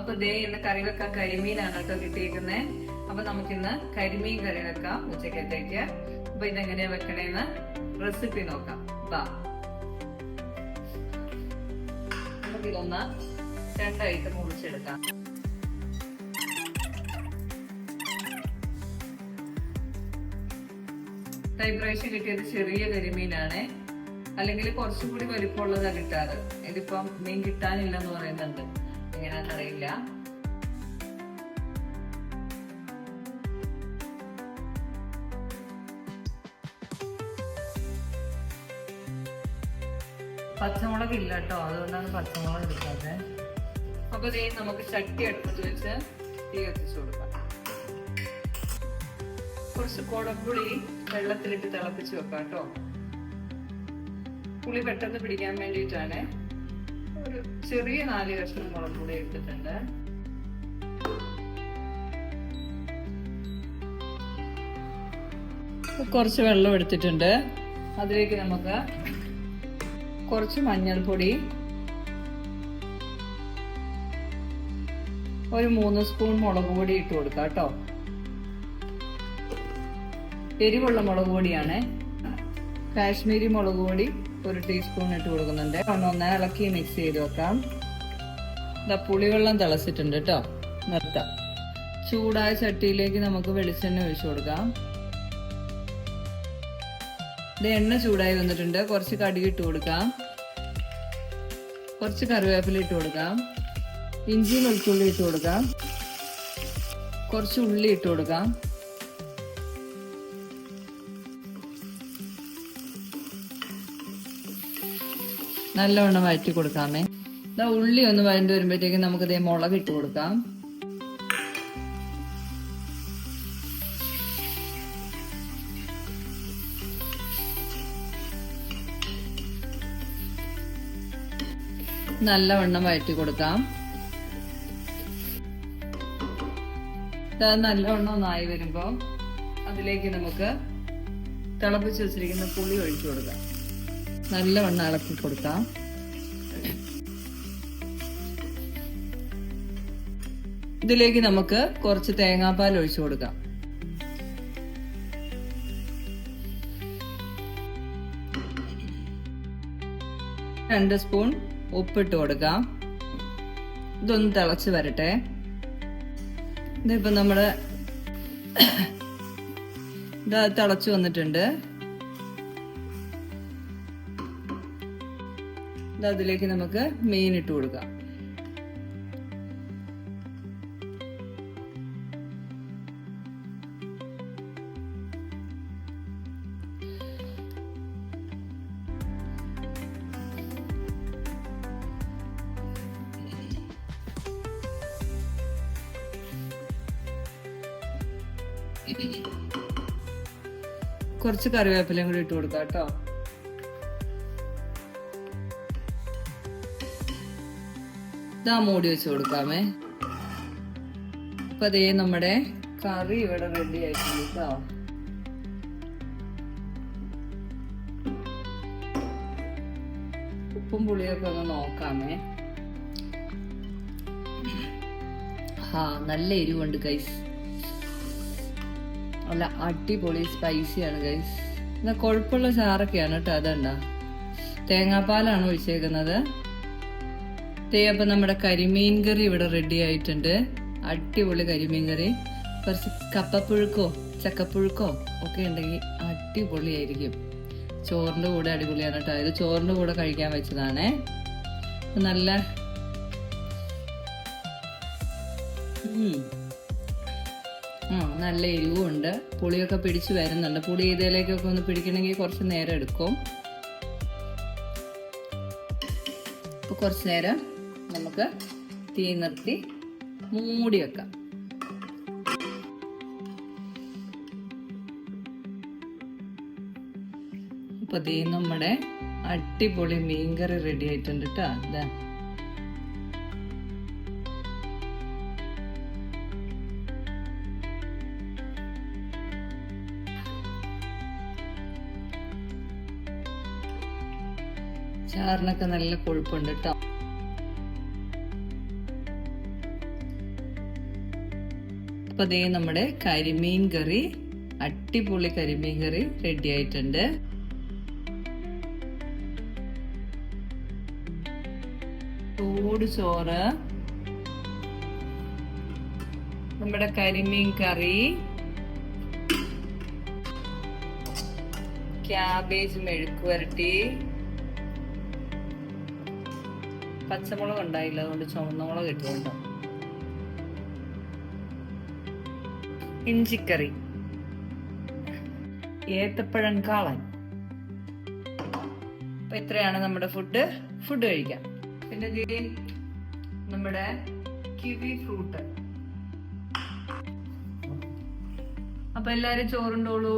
അപ്പൊ ദേ ഇന്ന് കറി വെക്കാൻ കരിമീനാണ് കേട്ടോ കിട്ടിയിരിക്കുന്നത്. അപ്പൊ നമുക്കിന്ന് കരിമീൻ കറി വെക്കാം ഉച്ചക്കത്തേക്ക്. അപ്പൊ ഇതെങ്ങനെയാ വെക്കണേന്ന് റെസിപ്പി നോക്കാം. ബാ, നമുക്കിതൊന്ന് രണ്ടായിട്ട് മുറിച്ചെടുക്കാം. ഇപ്രാവശ്യം കിട്ടിയത് ചെറിയ കരിമീനാണ്, അല്ലെങ്കിൽ കുറച്ചുകൂടി വലിപ്പമുള്ളതാ കിട്ടാറ്. ഇതിപ്പം മീൻ കിട്ടാനില്ലെന്ന് പറയുന്നുണ്ട്, എങ്ങനെയാണെന്നറിയില്ല. പച്ചമുളക് ഇല്ല കേട്ടോ, അതുകൊണ്ടാണ് പച്ചമുളക് എടുക്കാതെ. അപ്പൊ ഇതേ നമുക്ക് ചട്ടി അടുപ്പത്ത് വെച്ച് തീ കത്തിച്ചു കൊടുക്കാം. കുറച്ച് കുടംപുളി വെള്ളത്തിലിട്ട് തിളപ്പിച്ച് വെക്കാം കേട്ടോ. പുളി പെട്ടെന്ന് പിടിക്കാൻ വേണ്ടിയിട്ടാണ്. ഒരു ചെറിയ 4 കഷ്ണം കുടംപുളി എടുത്തിട്ടുണ്ട്. കുറച്ച് വെള്ളം എടുത്തിട്ടുണ്ട്. അതിലേക്ക് നമുക്ക് കുറച്ച് മഞ്ഞൾപ്പൊടി, ഒരു 3 സ്പൂൺ മുളക് പൊടി ഇട്ട് കൊടുക്കാം കേട്ടോ. എരിവുള്ള മുളക് പൊടിയാണ്. കാശ്മീരി മുളക് പൊടി 1 ടീസ്പൂൺ ഇട്ട് കൊടുക്കുന്നുണ്ട്. ഒന്ന് ഇളക്കി മിക്സ് ചെയ്ത് വെക്കാം. പുളിവെള്ളം തിളച്ചിട്ടുണ്ട് കേട്ടോ. നിർത്താം. ചൂടായ ചട്ടിയിലേക്ക് നമുക്ക് വെളിച്ചെണ്ണ ഒഴിച്ചു കൊടുക്കാം. ഇത് എണ്ണ ചൂടായി വന്നിട്ടുണ്ട്. കുറച്ച് കടുക് ഇട്ട് കൊടുക്കാം. കുറച്ച് കറിവേപ്പില ഇട്ട് കൊടുക്കാം. ഇഞ്ചി വെളുത്തുള്ളി ഇട്ട് കൊടുക്കാം. കുറച്ച് ഉള്ളി ഇട്ട് കൊടുക്കാം. നല്ലവണ്ണം വഴറ്റി കൊടുക്കാമേ. ഉള്ളി ഒന്ന് വഴണ്ട് വരുമ്പോഴത്തേക്ക് നമുക്ക് ഇതേ മുളക് ഇട്ട് കൊടുക്കാം. നല്ലവണ്ണം വഴറ്റി കൊടുക്കാം. നല്ലവണ്ണം ഒന്നായി വരുമ്പോ അതിലേക്ക് നമുക്ക് തിളപ്പിച്ച് വെച്ചിരിക്കുന്ന പുളി ഒഴിച്ചു കൊടുക്കാം. നല്ലവണ്ണം ഇളക്കി കൊടുക്കാം. ഇതിലേക്ക് നമുക്ക് കുറച്ച് തേങ്ങാപ്പാൽ ഒഴിച്ചു കൊടുക്കാം. രണ്ട് സ്പൂൺ ഉപ്പിട്ട് കൊടുക്കാം. ഇതൊന്ന് തിളച്ച് വരട്ടെ. ഇതിപ്പോ നമ്മുടെ ഇത് തിളച്ചു വന്നിട്ടുണ്ട്. അതിലേക്ക് നമുക്ക് മീൻ ഇട്ട് കൊടുക്കാം. കുറച്ച് കറിവേപ്പിലയും കൂടി ഇട്ട് കൊടുക്കാം കേട്ടോ. ഇതാ മൂടി വെച്ച് കൊടുക്കാമേ. അപ്പൊ അതേ നമ്മുടെ കറി ഇവിടെ റെഡി ആയിട്ടുണ്ട് കേട്ടോ. ഉപ്പും പുളിയൊക്കെ ഒന്ന് നോക്കാമേ. നല്ല എരിവുണ്ട് ഗൈസ്. നല്ല അടിപൊളി സ്പൈസിയാണ് ഗൈസ്. എന്നാ കൊഴുപ്പുള്ള ചാറൊക്കെയാണ് കേട്ടോ. അതണ്ട, തേങ്ങാപ്പാലാണ് ഒഴിച്ചേക്കുന്നത്. അപ്പൊ നമ്മുടെ കരിമീൻ കറി ഇവിടെ റെഡി ആയിട്ടുണ്ട്. അടിപൊളി കരിമീൻ കറി. കുറച്ച് കപ്പപ്പുഴുക്കോ ചക്കപ്പുഴുക്കോ ഒക്കെ ഉണ്ടെങ്കിൽ അടിപൊളിയായിരിക്കും. ചോറിന്റെ കൂടെ അടിപൊളിയാണ് കേട്ടോ. ഇത് ചോറിന്റെ കൂടെ കഴിക്കാൻ വെച്ചതാണേ. നല്ല നല്ല എരിവും ഉണ്ട്. പുളിയൊക്കെ പിടിച്ചു വരുന്നുണ്ട്. പുളി ഇതിലേക്കൊക്കെ ഒന്ന് പിടിക്കണമെങ്കിൽ കുറച്ച് നേരം എടുക്കും. അപ്പൊ കുറച്ചു നേരം നമുക്ക് തീ നിർത്തി മൂടി വെക്കാം. അപ്പൊ ദേ നമ്മുടെ അടിപൊളി മീൻകറി റെഡി ആയിട്ടുണ്ട് കേട്ടോ. ഇതാ ചാറിനൊക്കെ നല്ല കൊഴുപ്പുണ്ട് കേട്ടോ. അപ്പൊ ദേ നമ്മുടെ കരിമീൻ കറി, അടിപൊളി കരിമീൻ കറി റെഡി ആയിട്ടുണ്ട്. ചൂട് ചോറ്, നമ്മുടെ കരിമീൻ കറി, ക്യാബേജ് മെഴുക്ക് വരട്ടി, പച്ചമുളക് ഉണ്ടായില്ല അതുകൊണ്ട് ചുവന്ന മുളക് ഇട്ടുകൊണ്ടോ, ഇഞ്ചിക്കറി, ഏത്തപ്പഴം കാളൻ. അപ്പൊ ഇത്രയാണ് നമ്മുടെ ഫുഡ് കഴിക്കാം. പിന്നെ നമ്മുടെ കിവി ഫ്രൂട്ട്. അപ്പൊ എല്ലാരും ചോറുണ്ടോളൂ.